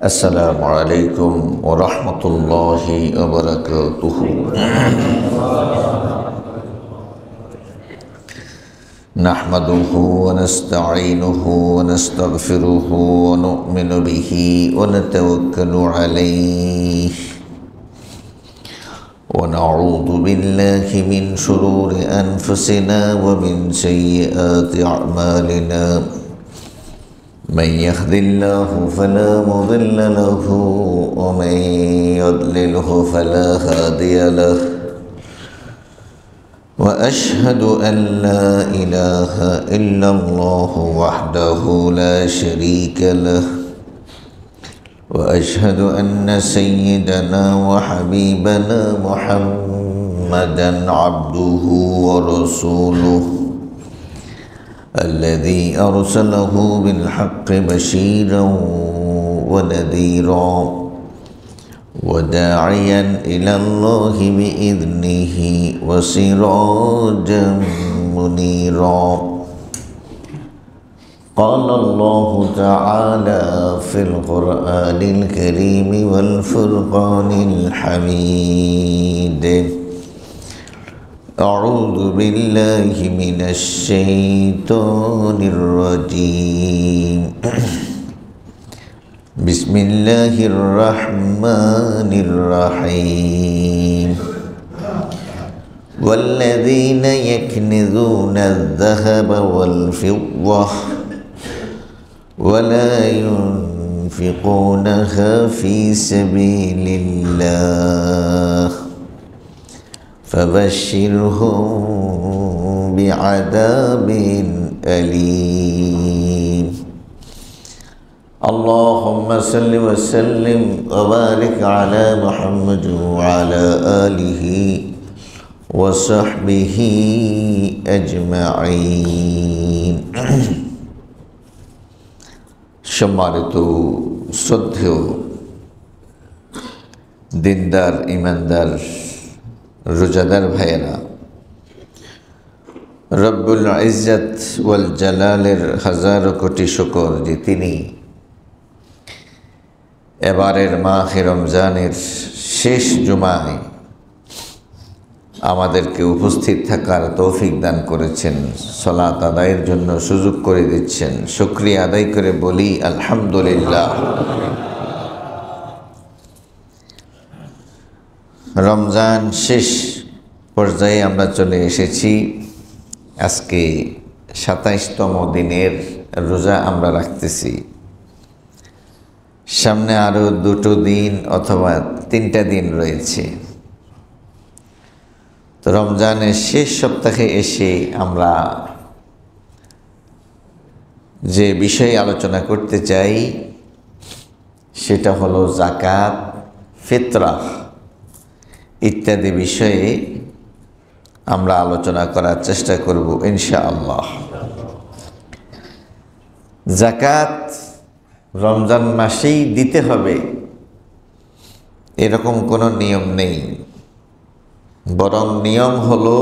السلام عليكم ورحمة الله وبركاته. نحمده ونستعينه ونستغفره ونؤمن به ونتوكل عليه ونعوذ بالله من شرور أنفسنا ومن سيئات أعمالنا. من يهد الله فلا مضل له ومن يضلله فلا هادي له. وأشهد أن لا إله إلا الله وحده لا شريك له. وأشهد أن سيدنا وحبيبنا محمدا عبده ورسوله الذي أرسله بالحق بشيرا ونذيرا وداعيا إلى الله بإذنه وسراجا منيرا. قال الله تعالى في القرآن الكريم والفرقان الحميد: أعوذ بالله من الشيطان الرجيم. بسم الله الرحمن الرحيم. والذين يكنزون الذهب والفضة ولا ينفقونها في سبيل الله فبشرهم بعذاب أليم. اللهم صل وسلم وبارك على محمد وعلى آله وصحبه أجمعين. সম্মানিত শ্রদ্ধেয় দিনদার ইমানদার রোজাদার ভাইয়েরা, রব্বুল ইজ্জত ওয়াল জালালের হাজারো কোটি শুকর যে তিনি এবারের মাহে রমজানের শেষ জুমায় আমাদেরকে উপস্থিত থাকার তৌফিক দান করেছেন, সালাত আদায়ের জন্য সুযোগ করে দিচ্ছেন। শুকরিয়া আদায় করে বলি আলহামদুলিল্লাহ। রমজান শেষ পর্যায়ে আমরা চলে এসেছি। আজকে ২৭তম দিনের রোজা আমরা রাখতেছি। সামনে আরও 2টো দিন অথবা 3টা দিন রয়েছে। তো রমজানের শেষ সপ্তাহে এসে আমরা যে বিষয়ে আলোচনা করতে চাই সেটা হলো যাকাত, ফিতরা ইত্যাদি বিষয়ে আমরা আলোচনা করার চেষ্টা করব ইনশাআল্লাহ। যাকাত রমজান মাসেই দিতে হবে এরকম কোনো নিয়ম নেই, বরং নিয়ম হলো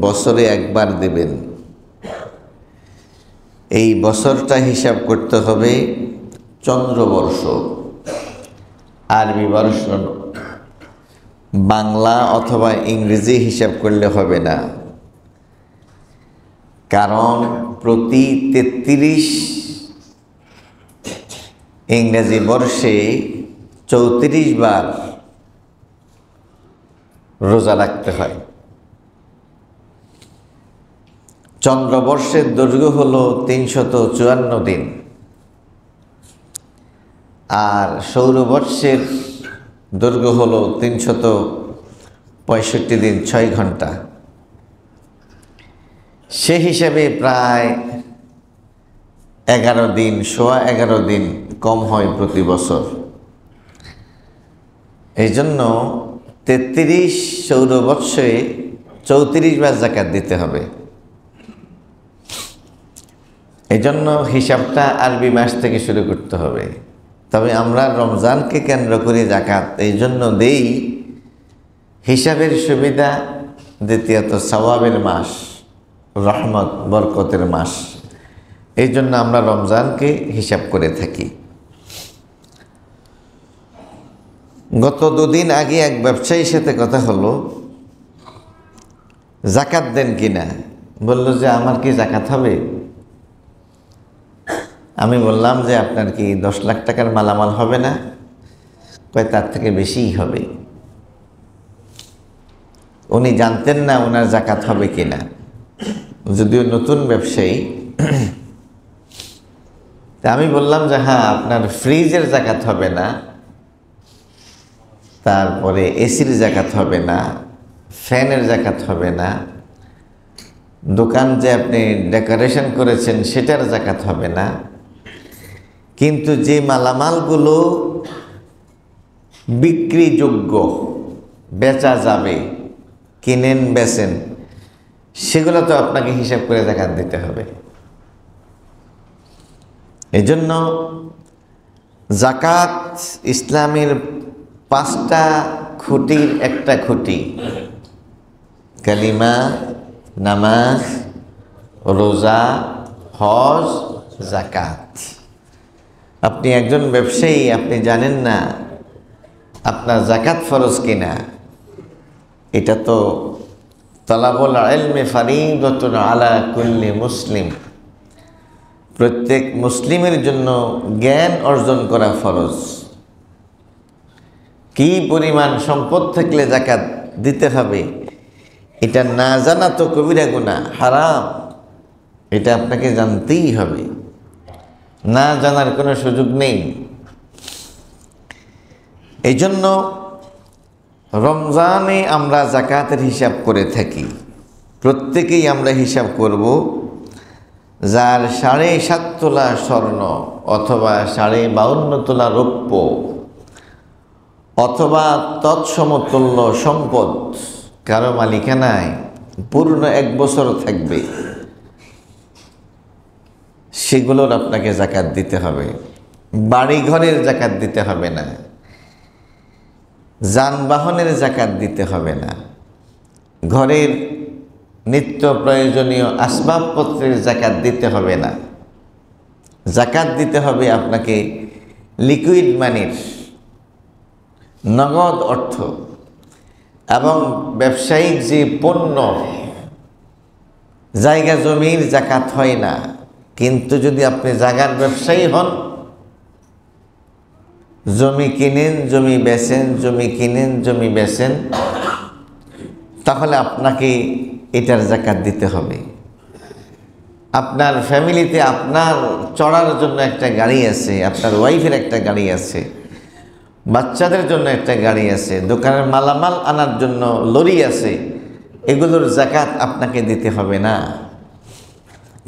বছরে একবার দেবেন। এই বছরটা হিসাব করতে হবে চন্দ্রবর্ষ, আরবি বর্ষ, বাংলা অথবা ইংরেজি হিসাব করলে হবে না। কারণ প্রতি 33 ইংরেজি বর্ষে 34 বার রোজা রাখতে হয়। চন্দ্রবর্ষের দৈর্ঘ্য হলো 354 দিন, আর সৌরবর্ষের দৈর্ঘ্য হলো 365 দিন 6 ঘন্টা। সে হিসাবে প্রায় 11 দিন, সোয়া 11 দিন কম হয় প্রতি বছর। এই জন্য 33 সৌরবর্ষে 34 বার যাকাত দিতে হবে। এই জন্য হিসাবটা আরবি মাস থেকে শুরু করতে হবে। তবে আমরা রমজানকে কেন্দ্র করে যাকাত এই জন্য দেই, হিসাবের সুবিধা, দ্বিতীয়ত সওয়াবের মাস, রহমত বরকতের মাস। এই জন্য আমরা রমজানকে হিসাব করে থাকি। গত দুদিন আগে এক ব্যবসায়ীর সাথে কথা হলো, জাকাত দেন কিনা। বলল যে আমার কি জাকাত হবে। আমি বললাম যে আপনার কি 10 লাখ টাকার মালামাল হবে না? কয় তার থেকে বেশিই হবে। উনি জানতেন না ওনার জাকাত হবে কিনা, যদিও নতুন ব্যবসায়ী। তা আমি বললাম যে হ্যাঁ, আপনার ফ্রিজের জাকাত হবে না, তারপরে এসির জাকাত হবে না, ফ্যানের জাকাত হবে না, দোকান যে আপনি ডেকোরেশন করেছেন সেটার জাকাত হবে না, কিন্তু যে মালামালগুলো বিক্রিযোগ্য, বেচা যাবে, কিনেন বেচেন, সেগুলো তো আপনাকে হিসাব করে জাকাত দিতে হবে। এজন্য জাকাত ইসলামের 5টা খুঁটির একটা খুঁটি, কালিমা, নামাজ, রোজা, হজ, জাকাত। আপনি একজন ব্যবসায়ী, আপনি জানেন না আপনার জাকাত ফরজ কিনা। এটা তো তলাবুল ইলমি ফারিদাতুন আলা কুল্লি মুসলিম, প্রত্যেক মুসলিমের জন্য জ্ঞান অর্জন করা ফরজ। কি পরিমাণ সম্পদ থাকলে জাকাত দিতে হবে এটা না জানা তো কবিরা গুনাহ, হারাম। এটা আপনাকে জানতেই হবে, না জানার কোনো সুযোগ নেই। এই জন্য রমজানে আমরা জাকাতের হিসাব করে থাকি। প্রত্যেকেই আমরা হিসাব করব, যার 7.5 তোলা স্বর্ণ অথবা 52.5 তোলা রৌপ্য অথবা তৎসমতুল্য সম্পদ কারো মালিকানায় পূর্ণ 1 বছর থাকবে, সেগুলোর আপনাকে জাকাত দিতে হবে। বাড়ি ঘরের জাকাত দিতে হবে না, যানবাহনের জাকাত দিতে হবে না, ঘরের নিত্য প্রয়োজনীয় আসবাবপত্রের জাকাত দিতে হবে না। জাকাত দিতে হবে আপনাকে লিকুইড মানির, নগদ অর্থ, এবং ব্যবসায়িক যে পণ্য, জায়গা জমির জাকাত হয় না। কিন্তু যদি আপনি জায়গার ব্যবসায়ী হন, জমি কিনেন জমি বেচেন, জমি কিনেন জমি বেচেন, তাহলে আপনাকে এটার জাকাত দিতে হবে। আপনার ফ্যামিলিতে আপনার চড়ার জন্য একটা গাড়ি আছে, আপনার ওয়াইফের একটা গাড়ি আছে, বাচ্চাদের জন্য একটা গাড়ি আছে, দোকানের মালামাল আনার জন্য লরি আছে, এগুলোর জাকাত আপনাকে দিতে হবে না।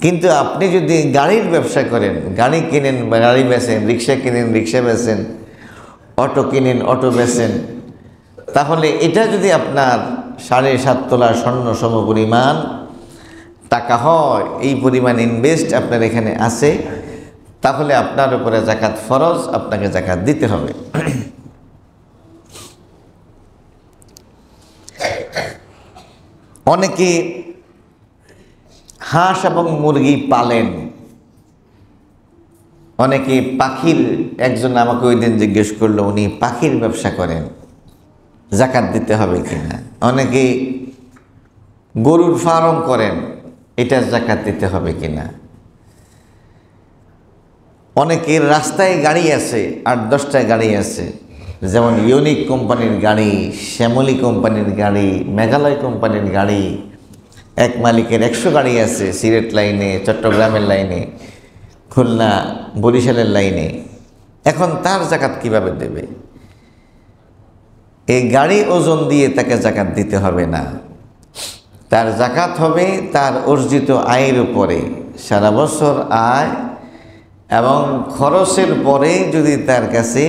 কিন্তু আপনি যদি গাড়ির ব্যবসা করেন, গাড়ি কিনেন গাড়ি বেচেন, রিক্সা কিনেন রিক্সা বেচেন, অটো কিনেন অটো বেচেন, তাহলে এটা যদি আপনার 7.5 তোলা স্বর্ণ সমপরিমাণ টাকা হয়, এই পরিমাণ ইনভেস্ট আপনার এখানে আছে, তাহলে আপনার উপরে জাকাত ফরজ, আপনাকে জাকাত দিতে হবে। অনেকে হাঁস এবং মুরগি পালেন, অনেকে পাখির, একজন আমাকে ওই দিন জিজ্ঞেস করলো উনি পাখির ব্যবসা করেন, জাকাত দিতে হবে কিনা। অনেকে গরুর ফার্ম করেন, এটার জাকাত দিতে হবে কিনা। অনেকের রাস্তায় গাড়ি আছে, 8-10টা গাড়ি আছে, যেমন ইউনিক কোম্পানির গাড়ি, শ্যামলী কোম্পানির গাড়ি, মেঘালয় কোম্পানির গাড়ি। এক মালিকের 100 গাড়ি আছে, সিলেট লাইনে, চট্টগ্রামের লাইনে, খুলনা বরিশালের লাইনে। এখন তার জাকাত কিভাবে দেবে? এই গাড়ি ওজন দিয়ে তাকে জাকাত দিতে হবে না। তার জাকাত হবে তার অর্জিত আয়ের উপরে, সারা বছর আয় এবং খরচের পরে যদি তার কাছে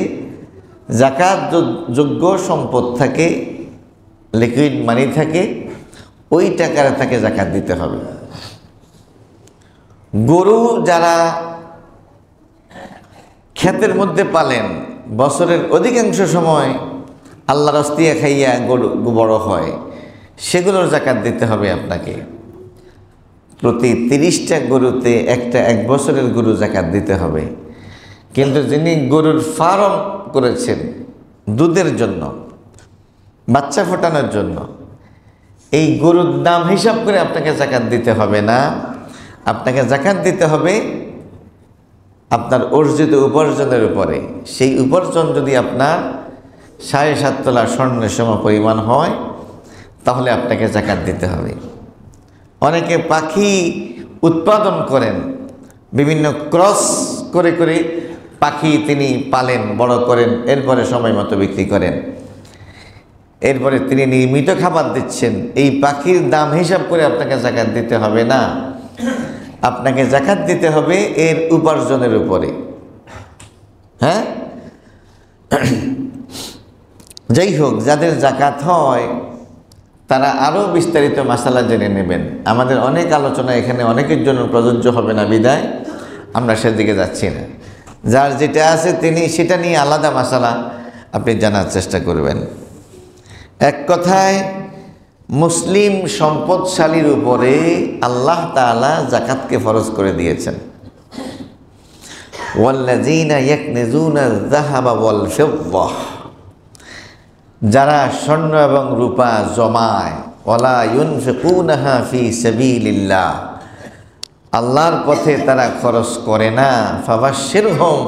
জাকাত যোগ্য সম্পদ থাকে, লিকুইড মানি থাকে, ওই টাকার তাকে জাকাত দিতে হবে। গরু যারা ক্ষেতের মধ্যে পালেন, বছরের অধিকাংশ সময় আল্লাহ রস্তিয়া খাইয়া গরু বড় হয়, সেগুলোর জাকাত দিতে হবে আপনাকে। প্রতি 30টা গরুতে একটা 1 বছরের গরু জাকাত দিতে হবে। কিন্তু যিনি গরুর ফার্ম করেছেন, দুধের জন্য, বাচ্চা ফোটানোর জন্য, এই গরুর দাম হিসাব করে আপনাকে জাকাত দিতে হবে না। আপনাকে জাকাত দিতে হবে আপনার অর্জিত উপার্জনের উপরে। সেই উপার্জন যদি আপনার 7.5 তোলা স্বর্ণের সম পরিমাণ হয় তাহলে আপনাকে জাকাত দিতে হবে। অনেকে পাখি উৎপাদন করেন, বিভিন্ন ক্রস করে করে পাখি তিনি পালেন, বড় করেন, এরপরে সময় মতো বিক্রি করেন, এরপরে তিনি নিয়মিত খাবার দিচ্ছেন। এই পাখির দাম হিসাব করে আপনাকে জাকাত দিতে হবে না, আপনাকে জাকাত দিতে হবে এর উপার্জনের উপরে। হ্যাঁ, যাই হোক, যাদের জাকাত হয় তারা আরও বিস্তারিত মাসালা জেনে নেবেন। আমাদের অনেক আলোচনা এখানে অনেকের জন্য প্রযোজ্য হবে না বিদায় আমরা সেদিকে যাচ্ছি না। যার যেটা আছে তিনি সেটা নিয়ে আলাদা মাসালা আপনি জানার চেষ্টা করবেন। এক কথায় মুসলিম সম্পদশালীর উপরে আল্লাহ তাআলা জাকাতকে ফরজ করে দিয়েছেন। ওয়াল্লাযীনা ইয়াকনিজুনা আয-যাহাবা ওয়াল ফিদ্দাহ, যারা স্বর্ণ এবং রূপা জমায়, ওয়ালা ইউনফিকুনাহা ফি সাবিলিল্লাহ, আল্লাহর পথে তারা খরচ করে না, ফাবাশশিরহুম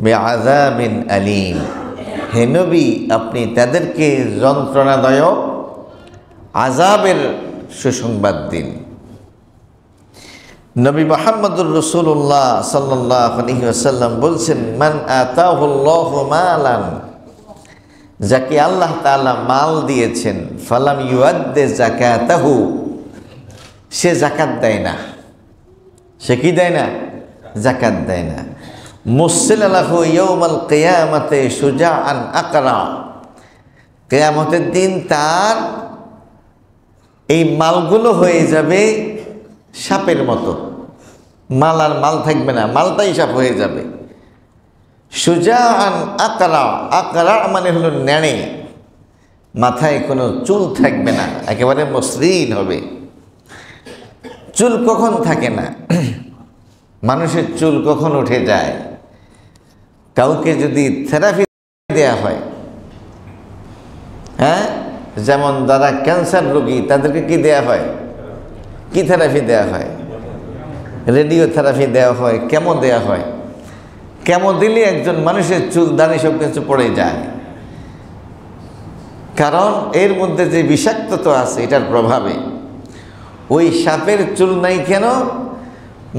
বিআযাবিন আলীম, হে নবী আপনি তাদেরকে যন্ত্রণাদায়ক আযাবের সুসংবাদ দিন। নবী মুহাম্মদুর রাসূলুল্লাহ সাল্লাল্লাহু আলাইহি ওয়াসাল্লাম বলছেন, মান আতাহুল্লাহু মালান, যাকে আল্লাহ তাআলা মাল দিয়েছেন, ফালাম ইউআদ্দি যাকাতাহু, সে যাকাত দেয় না। সে কি দেয় না? যাকাত দেয় না। মুসিলা লাহু ইয়াউমাল কিয়ামাতি শুজাআন আকরা, কিয়ামতের দিন তার এই মালগুলো হয়ে যাবে সাপের মতো। মাল আর মাল থাকবে না, মালটাই সাপ হয়ে যাবে। শুজাআন আকরা, আকরা মানে হলো নেড়ে, মাথায় কোনো চুল থাকবে না, একেবারে মসৃণ হবে। চুল কখন থাকে না? মানুষের চুল কখন উঠে যায়? কাউকে যদি থেরাপি দেয়া হয়, হ্যাঁ, যেমন যারা ক্যান্সার রোগী তাদেরকে কি দেয়া হয়? কি থেরাপি দেয়া হয়? রেডিও থেরাপি দেওয়া হয়, কেমো দেয়া হয়। কেমো দিলে একজন মানুষের চুল দাড়ি সব কিছু পড়ে যায়, কারণ এর মধ্যে যে বিষাক্ততা আছে এটার প্রভাবে। ওই সাপের চুল নাই কেন?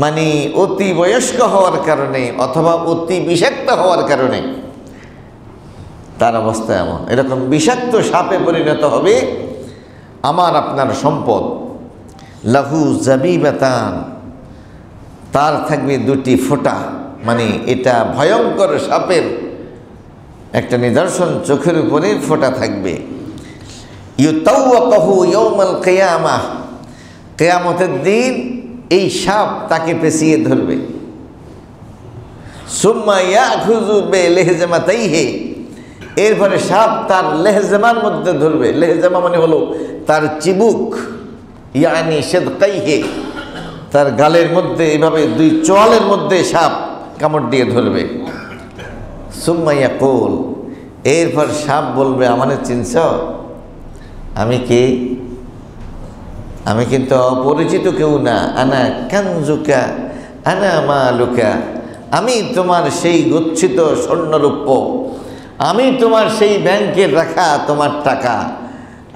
মানে অতি বয়স্ক হওয়ার কারণে অথবা অতি বিষাক্ত হওয়ার কারণে তার অবস্থা এমন। এরকম বিষাক্ত সাপে পরিণত হবে আমার আপনার সম্পদ। লাহু জাবিবাতান, তার থাকবে দুটি ফোঁটা, মানে এটা ভয়ঙ্কর সাপের একটা নিদর্শন, চোখের উপরে ফোঁটা থাকবে। ইউতাওয়াকাহু ইয়াউমাল কিয়ামাহ, কিয়ামতের দিন এই সাপ তাকে পেঁচিয়ে ধরবে। সুম্মা ইয়াখুযু বিলিহজামাতাইহি, এরপরে সাপ তার লেহজামার মধ্যে ধরবে। লেহজামা মানে হলো তার চিবুক, ইয়ানি সিদকাইহি, তার গালের মধ্যে, এইভাবে দুই চোয়ালের মধ্যে সাপ কামড় দিয়ে ধরবে। সুম্মা ইয়াকুল, এরপর সাপ বলবে, আমারে চিনছ? আমি কে? আমি কিন্তু অপরিচিত কেউ না। আনা কানজুকা আনা মালুকা, আমি তোমার সেই গচ্ছিত স্বর্ণরূপ্য, আমি তোমার সেই ব্যাংকের রাখা তোমার টাকা,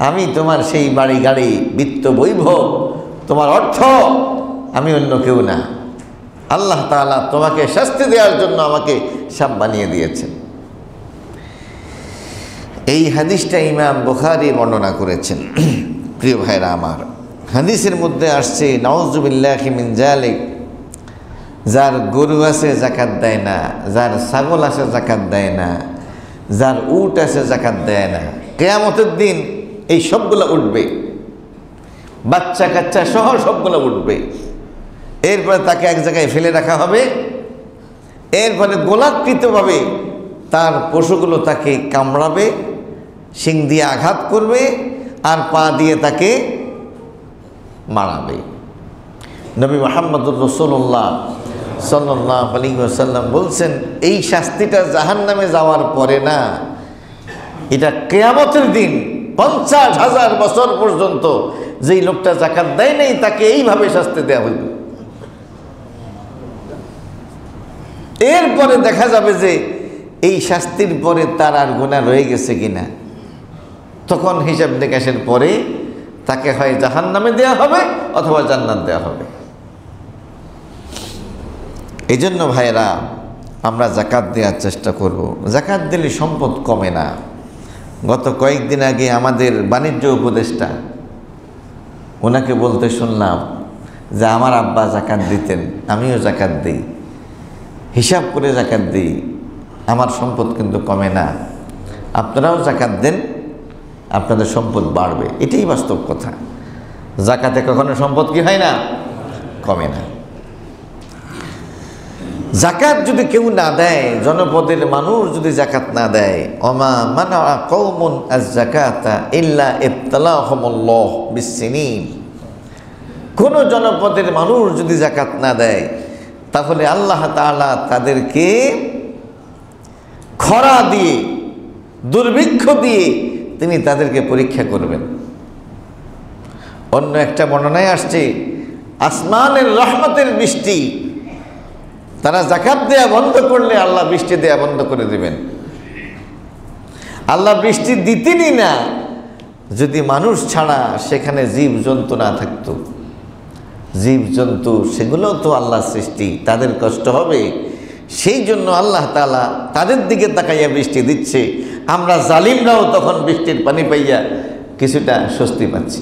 আমি তোমার সেই বাড়ি গাড়ি বিত্ত বৈভব, তোমার অর্থ, আমি অন্য কেউ না। আল্লাহ তাআলা তোমাকে শাস্তি দেওয়ার জন্য আমাকে সাপ বানিয়ে দিয়েছেন। এই হাদিসটা ইমাম বুখারী বর্ণনা করেছেন। প্রিয় ভাইরা আমার, হাদিসের মধ্যে আসছে নাউযুবিল্লাহি মিন যালিক, যার গরু আছে জাকাত দেয় না, যার ছাগল আছে জাকাত দেয় না, যার উট আছে জাকাত দেয় না, কিয়ামতের দিন এই সবগুলো উঠবে, বাচ্চা কাচ্চা সহ সবগুলো উঠবে। এরপরে তাকে এক জায়গায় ফেলে রাখা হবে। এরপরে গোলাকৃতভাবে তার পশুগুলো তাকে কামড়াবে, শিং দিয়ে আঘাত করবে আর পা দিয়ে তাকে মারাবে। নবী মুহাম্মদুর রাসূলুল্লাহ সাল্লাল্লাহু আলাইহি ওয়াসাল্লাম বলছেন, এই শাস্তিটা জাহান্নামে যাওয়ার পরে না, এটা কিয়ামতের দিন 50,000 বছর পর্যন্ত যেই লোকটা যাকাত দেয় নাই তাকে এইভাবে শাস্তি দেওয়া হইবে। এরপরে দেখা যাবে যে এই শাস্তির পরে তার আর গুনাহ রয়ে গেছে কিনা। তখন হিসাব নিকাশের পরে তাকে হয় জাহান্নামে দেওয়া হবে অথবা জান্নাত দেওয়া হবে। এই জন্য ভাইরা আমরা যাকাত দেওয়ার চেষ্টা করব। যাকাত দিলে সম্পদ কমে না। গত কয়েকদিন আগে আমাদের বাণিজ্য উপদেষ্টা, ওনাকে বলতে শুনলাম যে আমার আব্বা যাকাত দিতেন, আমিও যাকাত দিই, হিসাব করে যাকাত দিই, আমার সম্পদ কিন্তু কমে না। আপনারাও যাকাত দেন, আপনাদের সম্পদ বাড়বে। এটাই বাস্তব কথা। যাকাতে কখনো সম্পদ কি হয় না? কমে না। যাকাত যদি কেউ না দেয়, জনপদের মানুষ যদি যাকাত না দেয়, ওমা মানা কওমুন আয-যাকাতা ইল্লা ইবতালাহুমুল্লাহ বিস-সিনিন, কোন জনপদের মানুষ যদি যাকাত না দেয় তাহলে আল্লাহ তাআলা তাদেরকে খরা দিয়ে, দুর্ভিক্ষ দিয়ে তিনি তাদেরকে পরীক্ষা করবেন। অন্য একটা বর্ণনায় আসছে আসমানের রহমতের বৃষ্টি, তারা যাকাত দেয়া বন্ধ করলে আল্লাহ বৃষ্টি দেয়া বন্ধ করে দেবেন। আল্লাহ বৃষ্টি দিতেনই না যদি মানুষ ছাড়া সেখানে জীব জন্তু না থাকতো। জীব জন্তু সেগুলো তো আল্লাহর সৃষ্টি, তাদের কষ্ট হবে, সেই জন্য আল্লাহ তাআলা তাদের দিকে তাকাইয়া বৃষ্টি দিচ্ছে। আমরা জালিমরাও তখন বৃষ্টির পানি পাইয়া কিছুটা স্বস্তি পাচ্ছি।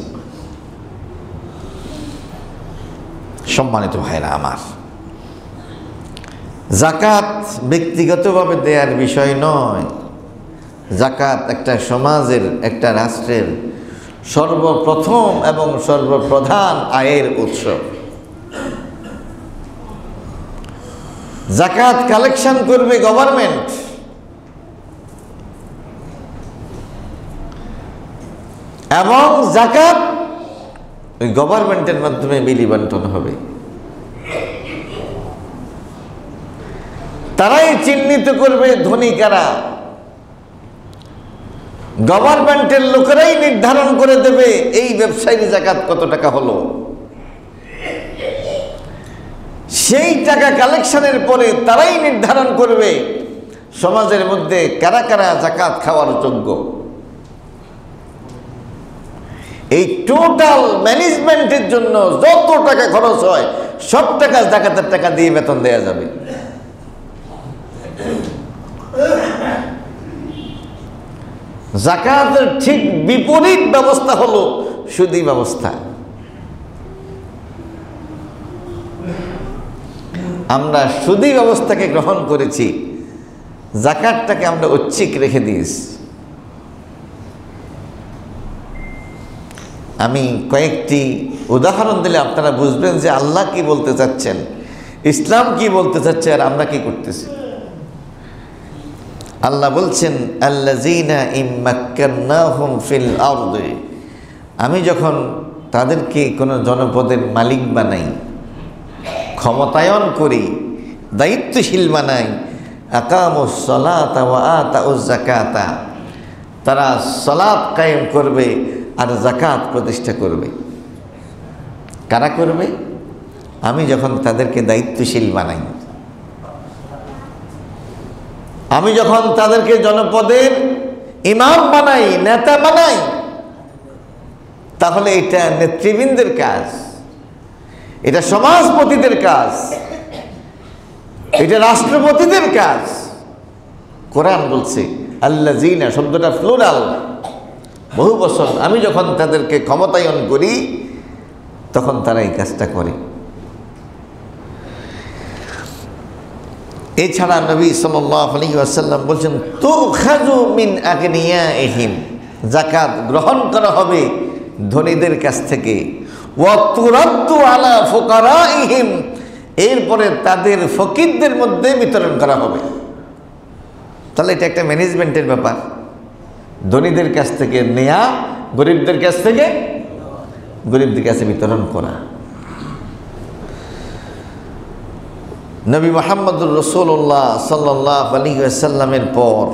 সম্মানিত ভাইরা আমার, যাকাত ব্যক্তিগতভাবে দেওয়ার বিষয় নয়। যাকাত একটা সমাজের, একটা রাষ্ট্রের সর্বপ্রথম এবং সর্বপ্রধান আয়ের উৎস। যাকাত কালেকশন করবে গভর্নমেন্ট, এবং যাকাত ওই গভর্নমেন্টের মাধ্যমে বিলি বন্টন হবে। তারাই চিহ্নিত করবে ধনী কারা, গভর্নমেন্টের লোকেরাই নির্ধারণ করে দেবে এই ব্যবসায়ী যাকাত কত টাকা হলো। সেই টাকা কালেকশনের পরে তারাই নির্ধারণ করবে সমাজের মধ্যে কারা কারা যাকাত খাওয়ার যোগ্য। এই টোটাল ম্যানেজমেন্টের জন্য যত টাকা খরচ হয় সব টাকা যাকাতের টাকা দিয়ে বেতন দেওয়া যাবে। যাকাতের ঠিক বিপরীত ব্যবস্থা হলো সুদী ব্যবস্থা। আমরা সুদী ব্যবস্থাকে গ্রহণ করেছি, যাকাতটাকে আমরা ঐচ্ছিক রেখে দিয়েছি। আমি কয়েকটি উদাহরণ দিলে আপনারা বুঝবেন যে আল্লাহ কি বলতে চাচ্ছেন, ইসলাম কি বলতে চাচ্ছে, আর আমরা কি করতেছি। আল্লাহ বলছেন আল্লাযীনা ইম্মাক্কান্নাহুম ফিল আরদি, আমি যখন তাদেরকে কোনো জনপদের মালিক বানাই, ক্ষমতায়ন করি, দায়িত্বশীল বানাই, আকামুস সালাতা ওয়া আতাউজ যাকাতা, তারা সালাত কায়েম করবে আর যাকাত প্রতিষ্ঠা করবে। কারা করবে? আমি যখন তাদেরকে দায়িত্বশীল বানাই, আমি যখন তাদেরকে জনপদের ইমাম বানাই, নেতা বানাই, তাহলে এটা নেতৃবৃন্দের কাজ, এটা সমাজপতিদের কাজ, এটা রাষ্ট্রপতিদের কাজ। কোরআন বলছে আল্লাযীনা, শব্দটা প্লুরাল, বহু বছর। আমি যখন তাদেরকে ক্ষমতায়ন করি তখন তারা এই কাজটা করে। এছাড়া নবী সাল্লাল্লাহু আলাইহি ওয়াসাল্লাম বলছেন তুখাযু মিন আগনিয়াইহিম, যাকাত গ্রহণ করা হবে ধনীদের কাছ থেকে, ওয়া তুরাদ্দু আলা ফুকারাইহিম, এরপরে তাদের ফকিরদের মধ্যে বিতরণ করা হবে। তাহলে এটা একটা ম্যানেজমেন্টের ব্যাপার। ধনীদের কাছ থেকে নেয়া, গরিবদের কাছ থেকে গরিবদের কাছে বিতরণ করা। নবী মুহাম্মদুর রাসূলুল্লাহ সাল্লাল্লাহু আলাইহি ওয়াসাল্লামের পর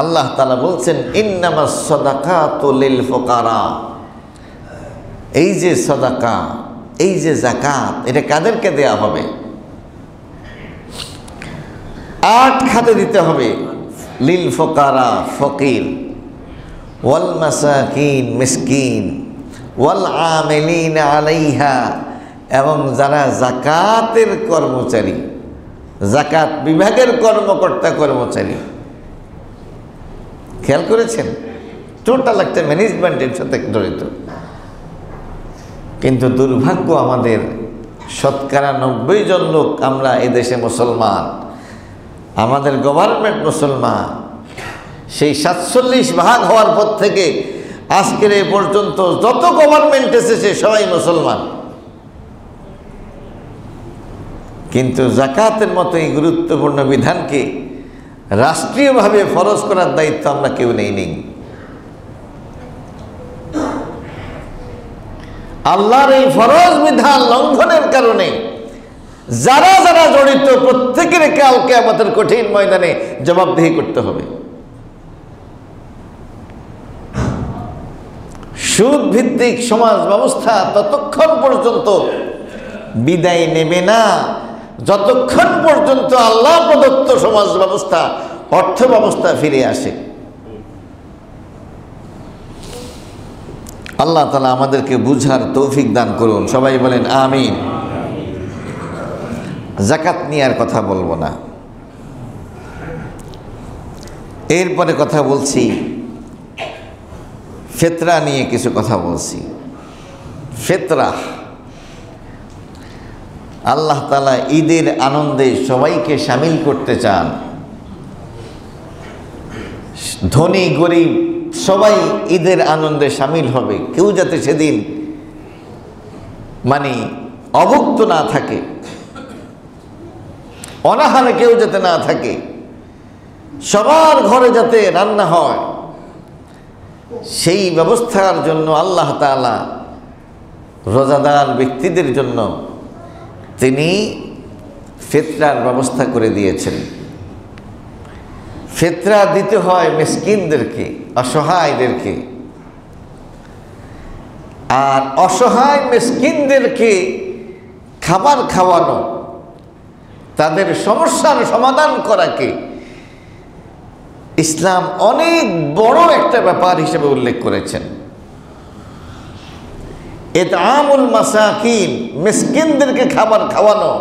আল্লাহ তাআলা বলছেন ইন্নামাস সাদাকাতু লিল ফুকারা, এই যে সাদাকা, এই যে যাকাত, এটা কাদেরকে দেয়া হবে? 8 খাতে দিতে হবে। লিল ফুকারা ফকির, ওয়াল মাসাকিন মিসকিন, ওয়াল আমিলিন আলাইহা, এবং যারা যাকাতের কর্মচারী, যাকাত বিভাগের কর্মকর্তা কর্মচারী। খেয়াল করেছেন? টোটাল একটা ম্যানেজমেন্টের সাথে জড়িত। কিন্তু দুর্ভাগ্য আমাদের, শতকরা 90 জন লোক আমরা এদেশে মুসলমান, আমাদের গভর্নমেন্ট মুসলমান। সেই 47 ভাগ হওয়ার পর থেকে আজকের এ পর্যন্ত যত গভর্নমেন্ট এসেছে সবাই মুসলমান, কিন্তু যাকাতের মতো এই গুরুত্বপূর্ণ বিধানকে রাষ্ট্রীয়ভাবে ফরজ করার দায়িত্ব আমরা কেউ নেই। আল্লাহর এই ফরজ বিধান লঙ্ঘনের কারণে যারা যারা জড়িত প্রত্যেকের কাল কিয়ামতের কঠিন ময়দানে জবাবদিহি করতে হবে। সুদ ভিত্তিক সমাজ ব্যবস্থা ততক্ষণ পর্যন্ত বিদায় নেবে না যতক্ষণ পর্যন্ত আল্লাহ প্রদত্ত সমাজ ব্যবস্থা, অর্থ ব্যবস্থা ফিরে আসে। আল্লাহ তাআলা আমাদেরকে বুঝার তৌফিক দান করুন। সবাই বলেন আমিন। যাকাত নিয়ে আর কথা বলবো না, এরপরে কথা বলছি ফিতরা নিয়ে, কিছু কথা বলছি। ফিতরা, আল্লাহ তাআলা ঈদের আনন্দে সবাইকে শামিল করতে চান। ধনী গরিব সবাই ঈদের আনন্দে শামিল হবে, কেউ যাতে সেদিন মানে অভুক্ত না থাকে, অনাহারে কেউ যাতে না থাকে, সবার ঘরে যাতে রান্না হয়, সেই ব্যবস্থার জন্য আল্লাহ তাআলা রোজাদার ব্যক্তিদের জন্য তিনি ফিতরার ব্যবস্থা করে দিয়েছেন। ফিতরা দিতে হয় মিসকিনদেরকে, অসহায়দেরকে। আর অসহায় মিসকিনদেরকে খাবার খাওয়ানো, তাদের সমস্যার সমাধান করাকে ইসলাম অনেক বড় একটা ব্যাপার হিসেবে উল্লেখ করেছেন। ইতআমুল মাসাকিন, মিসকিনদেরকে খাবার খাওয়ানো,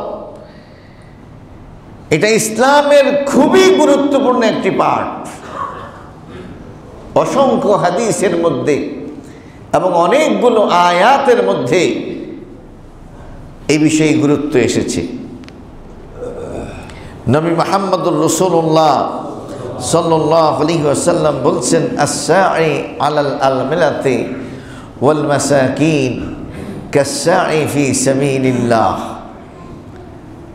এটা ইসলামের খুবই গুরুত্বপূর্ণ একটি পার্ট। অসংখ্য হাদিসের মধ্যে এবং অনেকগুলো আয়াতের মধ্যে এই বিষয়ে গুরুত্ব এসেছে। নবী মুহাম্মদুর রাসূলুল্লাহ সাল্লাল্লাহু আলাইহি ওয়াসাল্লাম বলছেন, আস-সাঈ আলাল আলমিলাতি ওয়াল মাসাকিন কাস-সাঈ ফি সাবিলিল্লাহ।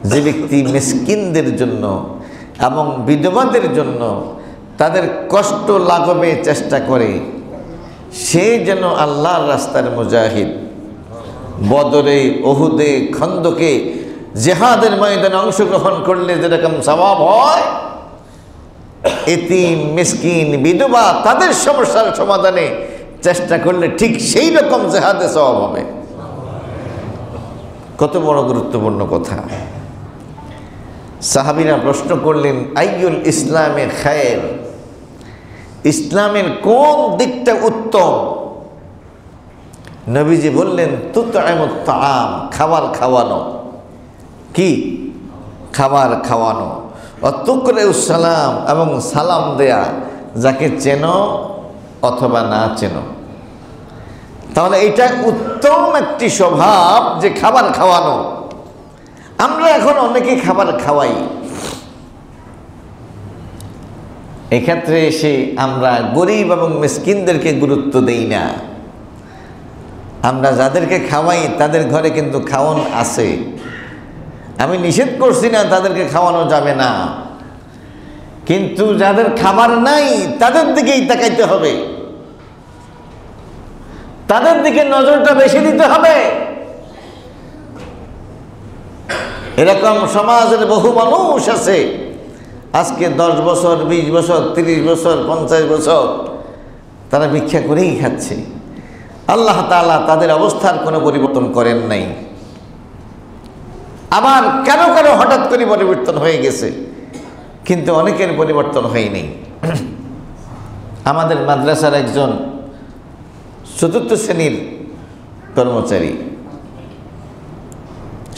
যে ব্যক্তি মিসকিনদের জন্য এবং বিধবাদের জন্য তাদের কষ্ট লাঘবে চেষ্টা করে, সে যেন আল্লাহর রাস্তার মুজাহিদ। বদরে, উহুদে, খন্দকে, জিহাদের ময়দানে অংশগ্রহণ করলে যেরকম সওয়াব হয়, এতিম, মিসকিন, বিধবা তাদের সমস্যার সমাধানে চেষ্টা করলে ঠিক সেই রকম জিহাদে সওয়াব হবে। কত বড় গুরুত্বপূর্ণ কথা। সাহাবীরা প্রশ্ন করলেন, আইয়ুল ইসলামে খায়র, ইসলামের কোন দিকটা উত্তম? নবীজি বললেন, তুতআমুত তাআম, খাবার খাওয়ানো। কি? খাবার খাওয়ানো। ও তুকরিউস সালাম, এবং সালাম দেয়া, যাকে চেনো অথবা না চেনো। তাহলে এটা উত্তম একটি স্বভাব, যে খাবার খাওয়ানো। আমরা এখন অনেকে খাবার খাওয়াই, এক্ষেত্রে এসে আমরা গরিব এবং মিসকিনদেরকে গুরুত্ব দেই না। আমরা যাদেরকে খাওয়াই তাদের ঘরে কিন্তু খাওয়ান আছে। আমি নিষেধ করছি না তাদেরকে খাওয়ানো যাবে না, কিন্তু যাদের খাবার নাই তাদের দিকেই তাকাইতে হবে, তাদের দিকে নজরটা বেশি দিতে হবে। এরকম সমাজের বহু মানুষ আছে, আজকে 10 বছর, 20 বছর, 30 বছর, 50 বছর তারা ভিক্ষা করেই খাচ্ছে। আল্লাহ তাআলা তাদের অবস্থার কোনো পরিবর্তন করেন নাই। আবার কারো কারো হঠাৎ করে পরিবর্তন হয়ে গেছে, কিন্তু অনেকের পরিবর্তন হয়নি। আমাদের মাদ্রাসার একজন 4র্থ শ্রেণীর কর্মচারী,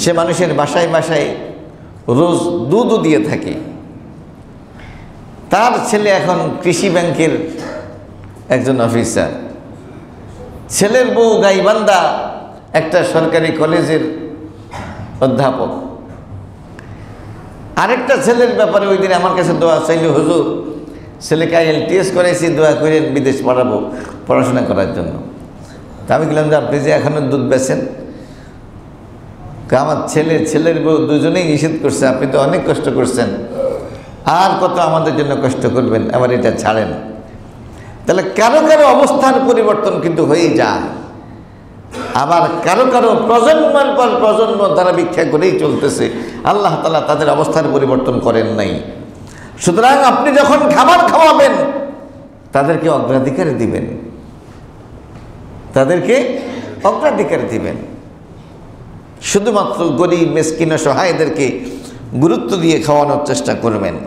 সে মানুষের বাসায় বাসায় রোজ দুধও দিয়ে থাকে। তার ছেলে এখন কৃষি ব্যাংকের একজন অফিসার, ছেলের বউ গাইবান্ধা একটা সরকারি কলেজের অধ্যাপক। আরেকটা ছেলের ব্যাপারে ওই দিন আমার কাছে দোয়া চাইল, হুজুর ছেলেকে IELTS করাইছি, দোয়া করেন বিদেশ পাঠাবো পড়াশোনা করার জন্য। তা আমি বললাম যে আপনি যে এখনো দুধ বেচেন, আমার ছেলের বউ দুজনেই নিষেধ করছে, আপনি তো অনেক কষ্ট করছেন, আর কত আমাদের জন্য কষ্ট করবেন, আবার এটা ছাড়েন। তাহলে কারো কারো অবস্থার পরিবর্তন কিন্তু হয়ে যায়, আবার কারো কারো প্রজন্মের পর প্রজন্ম তারা ভিক্ষা করেই চলতেছে, আল্লাহ তাআলা তাদের অবস্থার পরিবর্তন করেন নাই। সুতরাং আপনি যখন খাবার খাওয়াবেন তাদেরকে অগ্রাধিকার দিবেন, তাদেরকে অগ্রাধিকার দিবেন। শুধুমাত্র গরিব মিসকিন অসহায়দেরকে গুরুত্ব দিয়ে খাওয়ানোর চেষ্টা করবেন।